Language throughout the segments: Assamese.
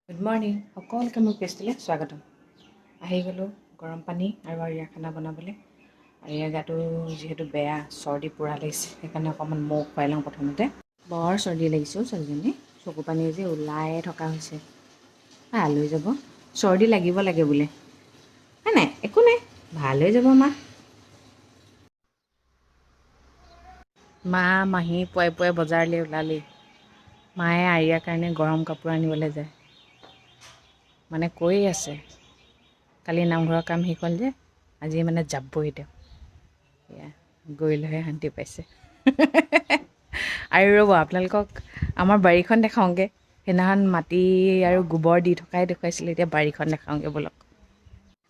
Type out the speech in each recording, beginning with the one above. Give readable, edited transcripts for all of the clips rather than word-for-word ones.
গুড মৰ্ণিং সকলোকে মোৰ পেষ্টলৈ স্বাগতম। আহি গ'লোঁ গৰম পানী আৰু আৰিয়া খানা বনাবলৈ। আৰিয়া গাটো যিহেতু বেয়া, চৰ্দি পূৰা লাগিছে, সেইকাৰণে অকণমান মৌ খুৱাই লওঁ প্ৰথমতে। বৰ চৰ্দি লাগিছে ছোৱালীজনী, চকু পানী যে ওলাই থকা হৈছে। ভাল হৈ যাব, চৰ্দি লাগিব লাগে বোলে, হয় নাই? একো নাই, ভাল হৈ যাব মা মাহী পুৱাই পুৱাই বজাৰলৈ ওলালেই। মায়ে আৰিয়াৰ কাৰণে গৰম কাপোৰ আনিবলৈ যায়, মানে কৈ আছে কালি নামঘৰৰ কাম শেষ হ'ল যে আজি মানে যাবই তেওঁ। এয়া গৈ লৈহে শান্তি পাইছে। আৰু ৰ'ব আপোনালোকক আমাৰ বাৰীখন দেখাওঁগৈ। সেইদিনাখন মাটি আৰু গোবৰ দি থকাই দেখুৱাইছিলোঁ, এতিয়া বাৰীখন দেখাওঁগৈ ব'লক।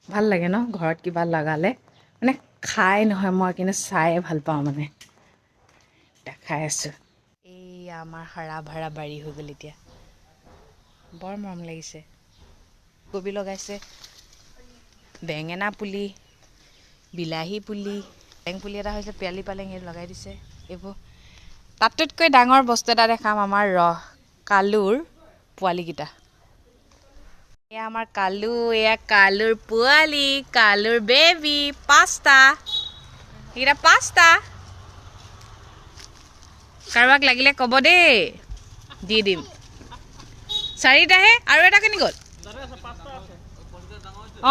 ভাল লাগে ন ঘৰত কিবা লগালে, মানে খাই নহয় মই কিন্তু চায়ে ভাল পাওঁ, মানে দেখাই আছোঁ। এইয়া আমাৰ হাৰা ভাৰা বাৰী হৈ গ'ল এতিয়া, বৰ মৰম লাগিছে। কবি লগাইছে, বেঙেনা পুলি, বিলাহী পুলি, পালেং পুলি এটা হৈছে, পিয়ালি পালেং এই লগাই দিছে। এইবোৰ তাতোতকৈ ডাঙৰ বস্তু এটা দেখাম, আমাৰ কালুৰ পোৱালিকেইটা। এয়া আমাৰ কালু, এয়া কালুৰ পোৱালি, কালুৰ বেবী, 5টা। এইকেইটা 5টা। কাৰোবাক লাগিলে ক'ব দেই, দি দিম। 4টাহে, আৰু এটা কেনি গ'ল?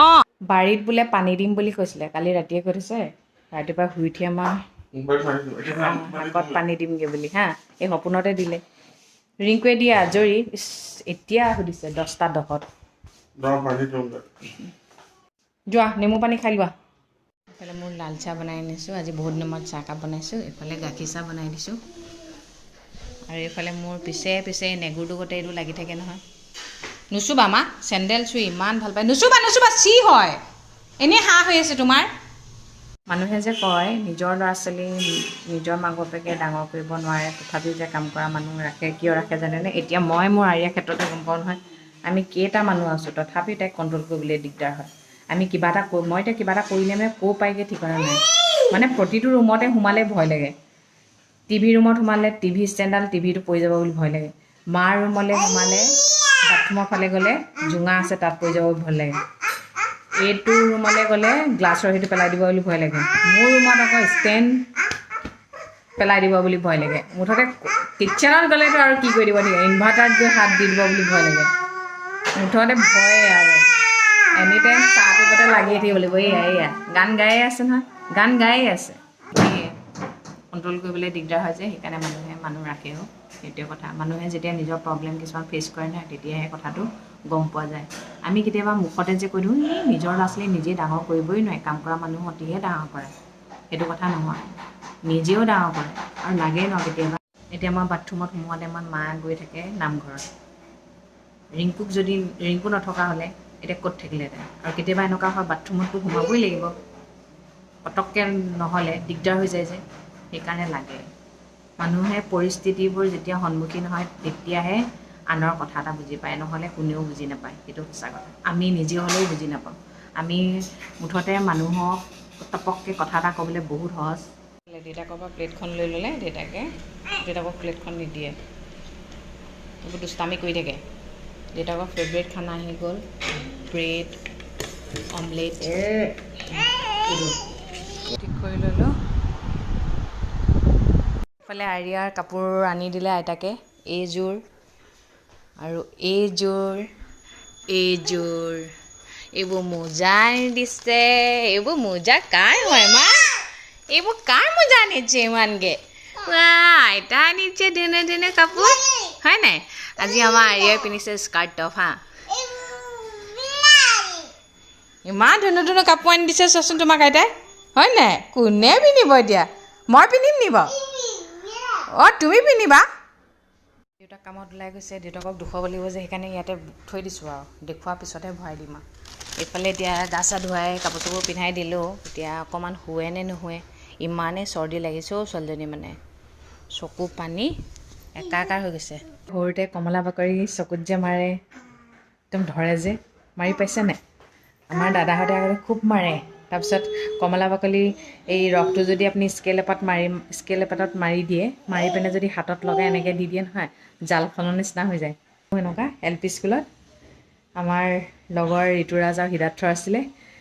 অঁ, বাৰীত বোলে পানী দিম বুলি কৈছিলে, কালি ৰাতিয়ে কৈ থৈছে। ৰাতিপুৱা শুই উঠি আমাৰ শাকত পানী দিমগৈ বুলি হা, এই সপোনতে দিলে। ৰিংকুৱে দিয়ে আজৰি, এতিয়া সুধিছে 10:10। যোৱা নেমু পানী খাই লোৱা। এইফালে মোৰ লাল চাহ বনাই আনিছোঁ, আজি বহুত দিনৰ মূৰত চাহকাপ বনাইছোঁ। এইফালে গাখীৰ চাহ বনাই দিছোঁ, আৰু এইফালে মোৰ পিছে নেগুৰটো গোটেই এইটো লাগি থাকে নহয়। নুচুবা মা, চেণ্ডেল চুই ইমান ভাল পায়। নুচুবা চি হয়, এনেই হাঁহ হৈ আছে তোমাৰ। মানুহে যে কয় নিজৰ ল'ৰা ছোৱালী নিজৰ মাক বাপেকে ডাঙৰ কৰিব নোৱাৰে, তথাপিও যে কাম কৰা মানুহ ৰাখে, কিয় ৰাখে জানেনে? এতিয়া মই মোৰ আৰিয়াৰ ক্ষেত্ৰতে গম পাওঁ নহয়, আমি কেইটা মানুহ আছোঁ তথাপিও তাইক কণ্ট্ৰল কৰিবলৈ দিগদাৰ হয়। আমি কিবা এটা মই এতিয়া কিবা এটা কৰিলে মানে ক'ৰ পাইগৈ ঠিকনা নাই, মানে প্ৰতিটো ৰুমতে সোমালে ভয় লাগে। টিভি ৰুমত সোমালে টিভি ষ্টেণ্ডডাল টিভিটো পৰি যাব বুলি ভয় লাগে। মাৰ ৰুমলৈ সোমালে, বাথৰুমৰ ফালে গ'লে জোঙা আছে তাত পৰি যাব বুলি ভয় লাগে। এইটো ৰুমলৈ গ'লে গ্লাছৰ সেইটো পেলাই দিব বুলি ভয় লাগে। মোৰ ৰুমত আকৌ ষ্টেণ্ড পেলাই দিব বুলি ভয় লাগে। মুঠতে কিটচেনত গ'লেতো আৰু কি কৰি দিব ঠিক, ইনভাৰ্টাৰত গৈ হাত দি দিব বুলি ভয় লাগে। মুঠতে ভয়ে আৰু এনি টাইম চাহটোতে লাগিয়ে থাকিব লাগিব। এয়া গান গায়ে আছে নহয়, গান গায়ে আছে। কণ্ট্ৰল কৰিবলৈ দিগদাৰ হয় যে, সেইকাৰণে মানুহ ৰাখেও। সেইটোৱে কথা, মানুহে যেতিয়া নিজৰ প্ৰব্লেম কিছুমান ফেচ কৰে নহয়, তেতিয়াহে কথাটো গম পোৱা যায়। আমি কেতিয়াবা মুখতে যে কৈ দিওঁ নিজৰ ল'ৰা ছোৱালী নিজে ডাঙৰ কৰিবই নোৱাৰে, কাম কৰা মানুহহঁতিহে ডাঙৰ কৰে। সেইটো কথা নহয়, নিজেও ডাঙৰ কৰে আৰু লাগেই ন কেতিয়াবা। এতিয়া মই বাথৰুমত সোমোৱালে আমাৰ মা গৈ থাকে নামঘৰত। ৰিংকু নথকা হ'লে এতিয়া ক'ত থাকিলেহেঁতেন? আৰু কেতিয়াবা এনেকুৱা হয় বাথৰুমততো সোমাবই লাগিব, পটককৈ নহ'লে দিগদাৰ হৈ যায় যে, সেইকাৰণে লাগে। মানুহে পৰিস্থিতিবোৰ যেতিয়া সন্মুখীন হয় তেতিয়াহে আনৰ কথা এটা বুজি পায়, নহ'লে কোনেও বুজি নাপায়। সেইটো সঁচা কথা, আমি নিজে হ'লেও বুজি নাপাওঁ। আমি মুঠতে মানুহক টপককৈ কথা এটা ক'বলৈ বহুত সহজ। দেউতাকৰ পৰা প্লেটখন লৈ ল'লে, দেউতাকক প্লেটখন নিদিয়ে, এইবোৰ দুষ্টামি কৰি থাকে। দেউতাকৰ ফেভৰেট খানা আহি গ'ল, ব্ৰেড অমলেট। ঠিক কৰি ল'লোঁ। এইফালে আৰিয়াৰ কাপোৰ আনি দিলে আইতাকে, এইযোৰ আৰু এইযোৰ। এইবোৰ মোজা আনি দিছে। এইবোৰ মোজা কাৰ হয় মা? এইবোৰ কাৰ মোজা আনিছে ইমানকৈ? আইতা আনিছে ধুনীয়া কাপোৰ, হয় নাই? আজি আমাৰ আৰিয়াই পিন্ধিছে স্কাৰ্ট টপ হা, ইমান ধুনীয়া কাপোৰ আনি দিছে চোৱাচোন তোমাক আইতাই, হয় নাই? কোনে পিন্ধিব এতিয়া? মই পিন্ধিম নি বাৰু? অঁ, তুমি পিন্ধিবা। দেউতাক কামত ওলাই গৈছে, দেউতাকক দেখুৱাব লাগিব যে, সেইকাৰণে ইয়াতে থৈ দিছোঁ আৰু দেখুওৱাৰ পিছতহে ভৰাই দিম আৰু। এইফালে এতিয়া গা চা ধুৱাই কাপোৰ চাপোৰ পিন্ধাই দিলোঁ। এতিয়া অকণমান শুৱে নে নুশুৱে, ইমানেই চৰ্দি লাগিছে অ' ছোৱালীজনী, মানে চকু পানী একাকাৰ হৈ গৈছে। সৰুতে কমলা বাকৰি চকুত যে মাৰে, একদম ধৰে যে, মাৰি পাইছে নাই? আমাৰ দাদাহঁতে আগতে খুব মাৰে। তাৰপিছত কমলা বাকলি এই ৰসটো যদি আপুনি স্কেল এপাতত মাৰি দিয়ে, মাৰি পিনে যদি হাতত লগাই এনেকৈ দি দিয়ে নহয়, জালখনৰ নিচিনা হৈ যায়। এনেকুৱা LP স্কুলত আমাৰ লগৰ ঋতুৰাজ আৰু হৃদাৰ্থ আছিলে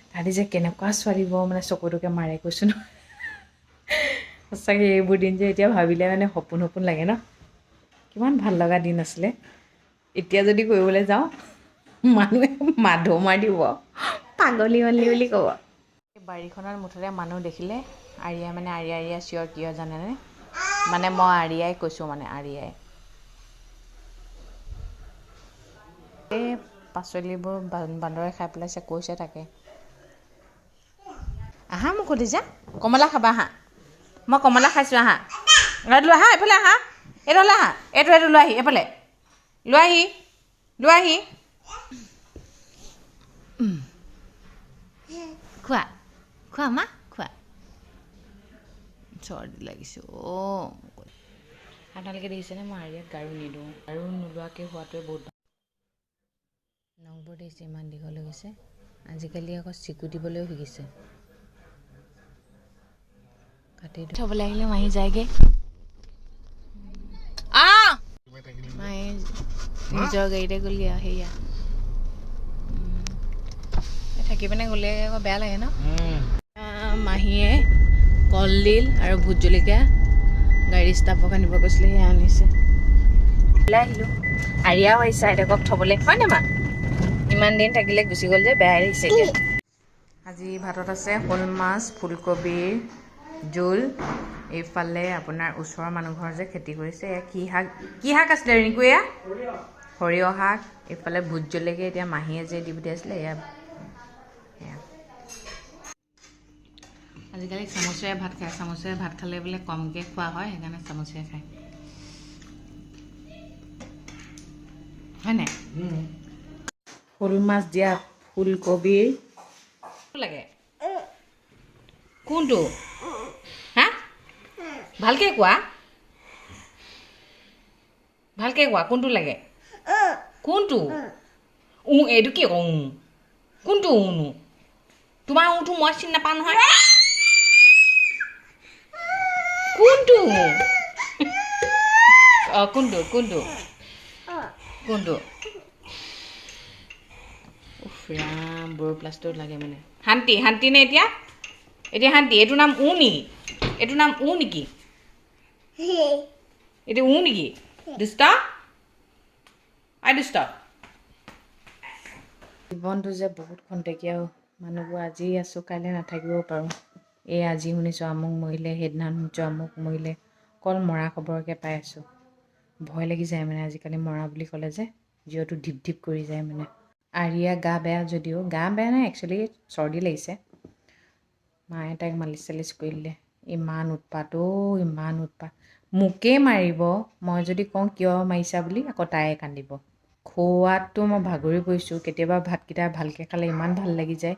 তাহাঁতি যে কেনেকুৱা ছোৱালীবোৰ মানে চকুটোকে মাৰে কৈছোঁ ন সঁচাকৈ এইবোৰ দিন যে এতিয়া ভাবিলে মানে সপোন সপোন লাগে ন কিমান ভাল লগা দিন আছিলে এতিয়া যদি কৰিবলৈ যাওঁ মানুহে মাধৌ মাৰ দিব পাগলী মালি বুলি ক'ব এই বাৰীখনত মুঠতে মানুহ দেখিলে আৰিয়াই মানে আৰিয়া চিঞৰ কিয় জানেনে মানে মই আৰিয়াই কৈছোঁ মানে আৰিয়াই এই পাচলিবোৰ বান্দৰে খাই পেলাইছে কৈছে তাকে আহা মোক সুধিছা কমলা খাবা আহা মই কমলা খাইছোঁ আহা লৈ আহা এইফালে আহা এইটো লৈ আহা এইটো লৈ আহি এইফালে লৈ আহি খোৱা খোৱা মা খোৱা চৰ্দি লাগিছে অঁ আপোনালোকে দেখিছেনে মই আৰিয়াক গাৰু নিদিওঁ গাৰু নোলোৱাকৈ হোৱাটোৱে বহুত ভাল নখবোৰ দেখিছে ইমান দীঘল হৈ গৈছে আজিকালি আকৌ চিকু দিবলৈও শিকিছে কাটি থ'বলৈ আহিলে মাহী যায়গৈ মায়ে নিজৰ গাড়ীতে গ'লগৈ আৰু সেয়া থাকি পিনে গ'লে আকৌ বেয়া লাগে ন মাহীয়ে কলডিল আৰু ভোট জলকীয়া গাড়ী ষ্টাফক আনিব কৈছিলে সেয়া আনিছে ওলাই আহিলোঁ আৰিয়াও আহিছে আইতাকক থ'বলৈ হয়নে মা ইমান দিন থাকিলে গুচি গ'ল যে বেয়া আহিছে এতিয়া আজি ভাতত আছে শ'ল মাছ ফুলকবিৰ জোল এইফালে আপোনাৰ ওচৰৰ মানুহ ঘৰ যে খেতি কৰিছে কি শাক আছিলে ৰিংকু এয়া সৰিয়হ শাক এইফালে ভোট জলকীয়া এতিয়া মাহীয়ে যে দি পঠিয়াইছিলে এয়া আজিকালি চামুচেৰে ভাত খায় চামুচেৰে ভাত খালে বোলে কমকৈ খোৱা হয় সেইকাৰণে চামুচেৰে খায় হয় নাই শ'ল মাছ দিয়া ফুলকবিৰ লাগে কোনটো হা ভালকৈ কোৱা কোনটো লাগে কোনটো এইটো কি কোনটো উনো তোমাৰ উটো মই চিনি নাপাওঁ নহয় কোনটো অঁ কোনটো ৰাম বৰ প্লাষ্টিক লাগে মানে শান্তি নে এতিয়া শান্তি এইটো নাম নেকি এইটো নেকি দুষ্ট জীৱনটো যে বহুত খন্তেকীয়া মানুহবোৰ আজি আছোঁ কাইলৈ নাথাকিবও পাৰোঁ এই আজি শুনিছোঁ আমুক মৰিলে সেইদিনা শুনিছোঁ আমুক মৰিলে অকল মৰা খবৰকে পাই আছোঁ ভয় লাগি যায় মানে আজিকালি মৰা বুলি ক'লে যে জিঅ'টো ঢিপ কৰি যায় মানে আৰিয়া গা বেয়া যদিও গা বেয়া নাই একচুৱেলি চৰ্দি লাগিছে মায়ে তাইক মালিচ চালিচ কৰি দিলে ইমান উৎপাত মোকেই মাৰিব মই যদি কওঁ কিয় মাৰিছা বুলি আকৌ তাইয়ে কান্দিব খোৱাততো মই ভাগৰি পৰিছোঁ কেতিয়াবা ভাতকেইটা ভালকৈ খালে ইমান ভাল লাগি যায়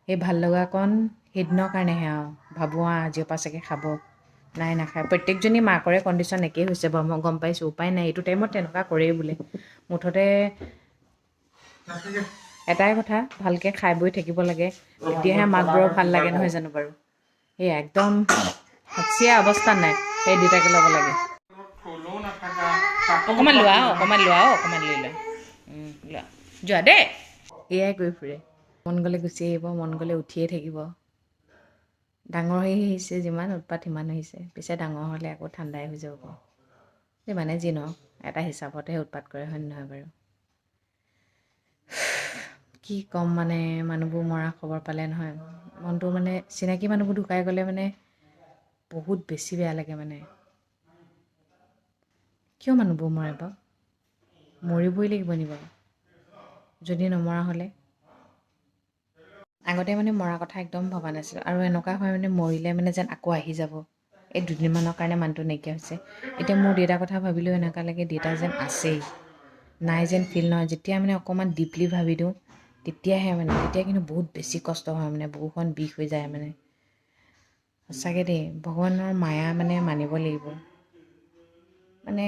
সেই ভাল লগাকণ সেইদিনৰ কাৰণেহে আৰু ভাবোঁ আজিৰ পৰা চাগে খাব নাই নাখায় প্ৰত্যেকজনী মাকৰে কণ্ডিশ্যন একেই হৈছে বাৰু মই গম পাইছোঁ উপায় নাই এইটো টাইমত তেনেকুৱা কৰেই বোলে মুঠতে এটাই কথা ভালকৈ খাই বৈ থাকিব লাগে তেতিয়াহে মাকবোৰৰ ভাল লাগে নহয় জানো বাৰু সেই একদম হাচিয়া অৱস্থা নাই সেই দুটাকে ল'ব লাগে অকণমান লোৱা অকণমান লৈ লোৱা যোৱা দেই এয়াই কৰি ফুৰে মন গ'লে গুচি আহিব মন গ'লে উঠিয়ে থাকিব ডাঙৰ হৈ আহিছে যিমান উৎপাত সিমান আহিছে পিছে ডাঙৰ হ'লে আকৌ ঠাণ্ডাই হৈ যাব যিমানে যি নহওক এটা হিচাপতহে উৎপাত কৰে হয় নহয় বাৰু কি ক'ম মানে মানুহবোৰ মৰা খবৰ পালে নহয় মনটো মানে চিনাকি মানুহবোৰ ঢুকাই গ'লে মানে বহুত বেছি বেয়া লাগে মানে কিয় মানুহবোৰ মৰে বাৰু মৰিবই লাগিব নি বাৰু যদি নমৰা হ'লে আগতে মানে মৰা কথা একদম ভবা নাছিলোঁ আৰু এনেকুৱা হয় মানে মৰিলে মানে যেন আকৌ আহি যাব এই দুদিনমানৰ কাৰণে মানুহটো নাইকিয়া হৈছে এতিয়া মোৰ দেউতাৰ কথা ভাবিলেও এনেকুৱা লাগে দেউতা যেন আছেই নাই যেন ফিল নহয় যেতিয়া মানে অকণমান ডিপলি ভাবি দিওঁ তেতিয়াহে মানে তেতিয়া কিন্তু বহুত বেছি কষ্ট হয় মানে বুকুখন বিষ হৈ যায় মানে সঁচাকৈ দেই ভগৱানৰ মায়া মানে মানিব লাগিব মানে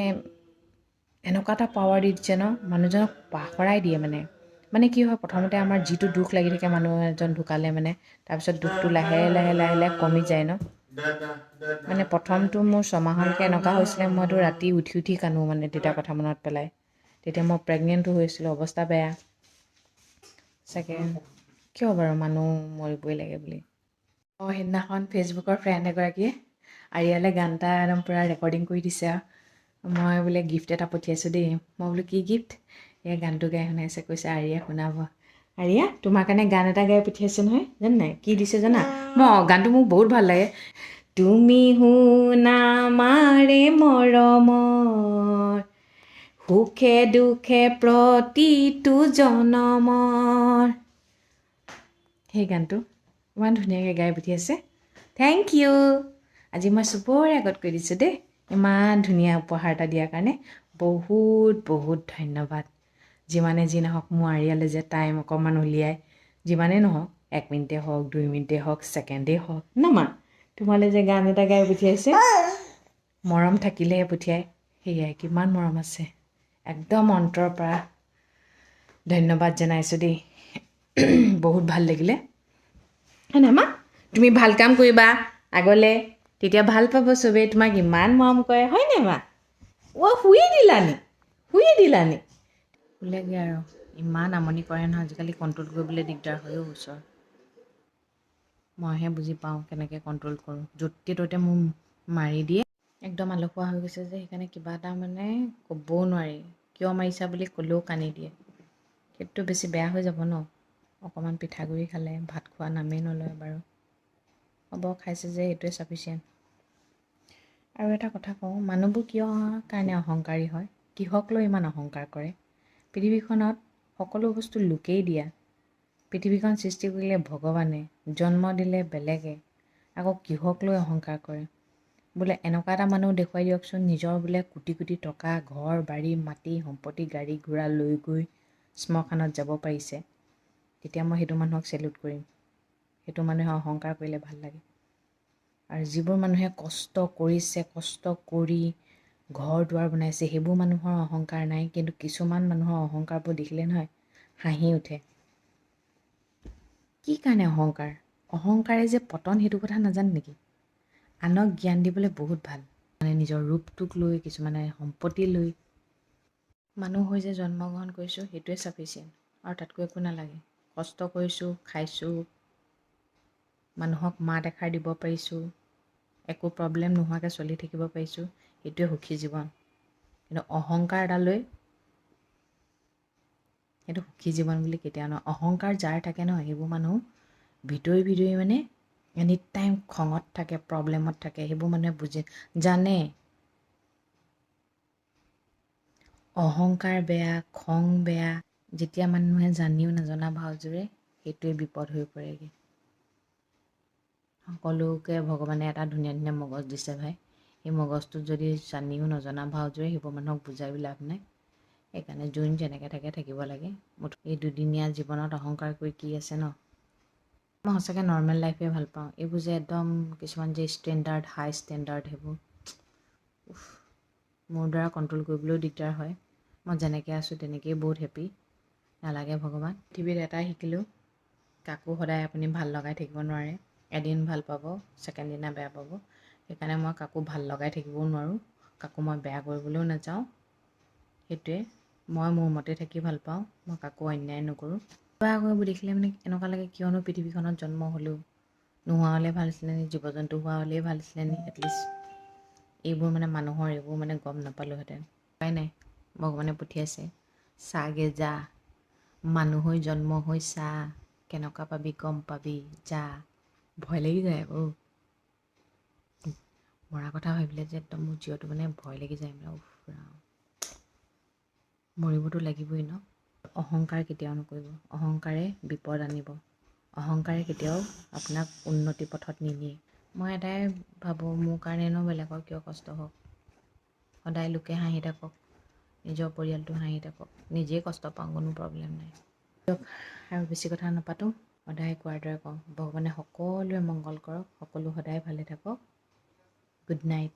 এনেকুৱা এটা পাৱাৰ দি দিছে ন মানুহজনক পাহৰাই দিয়ে মানে কি হয় প্ৰথমতে আমাৰ যিটো দুখ লাগি থাকে মানুহ এজন ঢুকালে মানে তাৰপিছত দুখটো লাহে লাহে কমি যায় ন মানে প্ৰথমটো মোৰ ছমাহলৈকে এনেকুৱা হৈছিলে মইতো ৰাতি উঠি কান্দো মানে দেউতাৰ কথা মনত পেলাই তেতিয়া মই প্ৰেগনেণ্টো হৈছিলোঁ অৱস্থা বেয়া চাগে কিয় বাৰু মানুহ মৰিবই লাগে বুলি। সেইদিনাখন ফেচবুকৰ ফ্ৰেণ্ড এগৰাকীয়ে আৰিয়ালৈ গান এটা একদম পূৰা ৰেকৰ্ডিং কৰি দিছে আৰু মই বোলে গিফ্ট এটা পঠিয়াইছোঁ দেই। মই বোলো কি গিফ্ট? এই গানটো গাই শুনাইছে, কৈছে আৰিয়া শুনাব। আৰিয়া তোমাৰ কাৰণে গান এটা গাই পঠিয়াইছে নহয়, জানা নাই? কি দিছে জানা? গানটো মোক বহুত ভাল লাগে। তুমি শুনা মাৰে মৰমৰ, সুখে দুখে প্ৰতিটো জনমৰ। সেই গানটো ইমান ধুনীয়াকৈ গাই পঠিয়াইছে। Thank you. আজি মই চবৰে আগত কৈ দিছোঁ দেই, ইমান ধুনীয়া উপহাৰ এটা দিয়াৰ কাৰণে বহুত বহুত ধন্যবাদ। যিমানে যি নহওক মোৰ আৰিয়ালৈ যে টাইম অকণমান উলিয়াই, যিমানেই নহওক 1 মিনিটেই হওক 2 মিনিটেই হওক ছেকেণ্ডেই হওক মা তোমালৈ যে গান এটা গাই পঠিয়াইছে। মৰম থাকিলেহে পঠিয়াই, সেয়াই কিমান মৰম আছে। একদম অন্তৰৰ পৰা ধন্যবাদ জনাইছোঁ দেই। বহুত ভাল লাগিলে। হয় নাই মা? তুমি ভাল কাম কৰিবা আগলৈ, তেতিয়া ভাল পাব চবেই, তোমাক ইমান মৰম কৰে। হয় নাই মা? শুই দিলানি শুলেগৈ আৰু। ইমান আমনি কৰে নহয় আজিকালি, কণ্ট্ৰল কৰিবলৈ দিগদাৰ হয়ও ওচৰ। মইহে বুজি পাওঁ কেনেকৈ কণ্ট্ৰল কৰোঁ। য'তে ত'তে মোৰ মাৰি দিয়ে। একদম আলসুৱা হৈ গৈছে যে, সেইকাৰণে কিবা এটা মানে ক'বও নোৱাৰি। কিয় মাৰিছা বুলি ক'লেও কান্দি দিয়ে। সেইটো বেছি বেয়া হৈ যাব ন। অকণমান পিঠাগুড়ি খালে, ভাত খোৱা নামেই নলয় বাৰু। হ'ব খাইছে যে সেইটোৱে চাফিচিয়েণ্ট। আৰু এটা কথা কওঁ, মানুহবোৰ কিয় কাৰণে অহংকাৰী হয়? কিহক লৈ ইমান অহংকাৰ কৰে? পৃথিৱীখনত সকলো বস্তু লোকেই দিয়া। পৃথিৱীখন সৃষ্টি কৰিলে ভগৱানে, জন্ম দিলে বেলেগে, আকৌ কিহক লৈ অহংকাৰ কৰে? বোলে এনেকুৱা এটা মানুহ দেখুৱাই দিয়কচোন, নিজৰ বোলে কোটি কোটি টকা, ঘৰ বাৰী মাটি সম্পত্তি গাড়ী ঘোঁৰা লৈ গৈ শ্মশানত যাব পাৰিছে, তেতিয়া মই সেইটো মানুহক চেলুট কৰিম। সেইটো মানুহে অহংকাৰ কৰিলে ভাল লাগে। আৰু যিবোৰ মানুহে কষ্ট কৰিছে, কষ্ট কৰি ঘৰ দুৱাৰ বনাইছে, সেইবোৰ মানুহৰ অহংকাৰ নাই। কিন্তু কিছুমান মানুহৰ অহংকাৰবোৰ দেখিলে নহয় হাঁহি উঠে। কি কাৰণে অহংকাৰ? অহংকাৰে যে পতন, সেইটো কথা নাজানে নেকি? আনক জ্ঞান দিবলৈ বহুত ভাল, মানে নিজৰ ৰূপটোক লৈ, কিছুমানে সম্পত্তি লৈ। মানুহ হৈ যে জন্মগ্ৰহণ কৰিছোঁ সেইটোৱে চাফিচিয়েণ্ট, আৰু তাতকৈ একো নালাগে। কষ্ট কৰিছোঁ, খাইছোঁ, মানুহক মাত এষাৰ দিব পাৰিছোঁ, একো প্ৰব্লেম নোহোৱাকৈ চলি থাকিব পাৰিছোঁ, সেইটোৱে সুখী জীৱন। কিন্তু অহংকাৰ এটা লৈ সেইটো সুখী জীৱন বুলি কেতিয়াও নহয়। অহংকাৰ যাৰ থাকে নহয়, সেইবোৰ মানুহ ভিতৰি মানে এনি টাইম খঙত থাকে, প্ৰব্লেমত থাকে। সেইবোৰ মানুহে জানে অহংকাৰ বেয়া, খং বেয়া। যেতিয়া মানুহে জানিও নজনা ভাওজোৰে সেইটোৱে বিপদ হৈ পৰেগৈ। সকলোকে ভগৱানে এটা ধুনীয়া ধুনীয়া মগজ দিছে ভাই। সেই মগজটোত যদি জানিও নজনা ভাওজোৰে, সেইবোৰ মানুহক বুজাইও লাভ নাই। সেইকাৰণে যোন যেনেকৈ থাকে থাকিব লাগে। এই দুদিনীয়া জীৱনত অহংকাৰ কৰি কি আছে ন? মই সঁচাকৈ নৰ্মেল লাইফে ভাল পাওঁ। এইবোৰ যে একদম কিছুমান যে ষ্টেণ্ডাৰ্ড, হাই ষ্টেণ্ডাৰ্ড, সেইবোৰ মোৰ দ্বাৰা কণ্ট্ৰল কৰিবলৈও দিগদাৰ হয়। মই যেনেকৈ আছোঁ তেনেকেই বহুত হেপী। নালাগে ভগৱান। পৃথিৱীত এটাই শিকিলোঁ, কাকো সদায় আপুনি ভাল লগাই থাকিব নোৱাৰে। এদিন ভাল পাব, ছেকেণ্ড দিনা বেয়া পাব। সেইকাৰণে মই কাকো ভাল লগাই থাকিবও নোৱাৰোঁ, কাকো মই বেয়া কৰিবলৈও নাযাওঁ। সেইটোৱে, মই মোৰ মতে থাকি ভাল পাওঁ। মই কাকো অন্যায় নকৰোঁ। বেয়া কৰিব দেখিলে মানে এনেকুৱা লাগে, কিয়নো পৃথিৱীখনত জন্ম হ'লেও, নোহোৱা হ'লে ভাল আছিলে নি? জীৱ জন্তু হোৱা হ'লেই ভাল আছিলে নি? এটলিষ্ট এইবোৰ মানে মানুহৰ এইবোৰ মানে গম নাপালোঁহেঁতেন। উপায় নাই, ভগৱানে পঠিয়াইছে। চাগে যা, মানুহ হৈ জন্ম হৈ চা, কেনেকুৱা পাবি গম পাবি, যা। ভয় লাগি যায় আকৌ। মৰা কথা ভাবিলে যে একদম মোৰ জীৱটো মানে ভয় লাগি যায় মানে। মৰিবতো লাগিবই ন? অহংকাৰ কেতিয়াও নকৰিব। অহংকাৰে বিপদ আনিব। অহংকাৰে কেতিয়াও আপোনাক উন্নতি পথত নিনিয়ে। মই এটাই ভাবোঁ, মোৰ কাৰণেনো বেলেগৰ কিয় কষ্ট হওক। সদায় লোকে হাঁহি থাকক, নিজৰ পৰিয়ালটো হাঁহি থাকক, নিজেই কষ্ট পাওঁ, কোনো প্ৰব্লেম নাই। আৰু বেছি কথা নাপাতোঁ। সদায় কোৱাৰ দৰে কওঁ, ভগৱানে সকলোৱে মংগল কৰক, সকলো সদায় ভালে থাকক। Good night.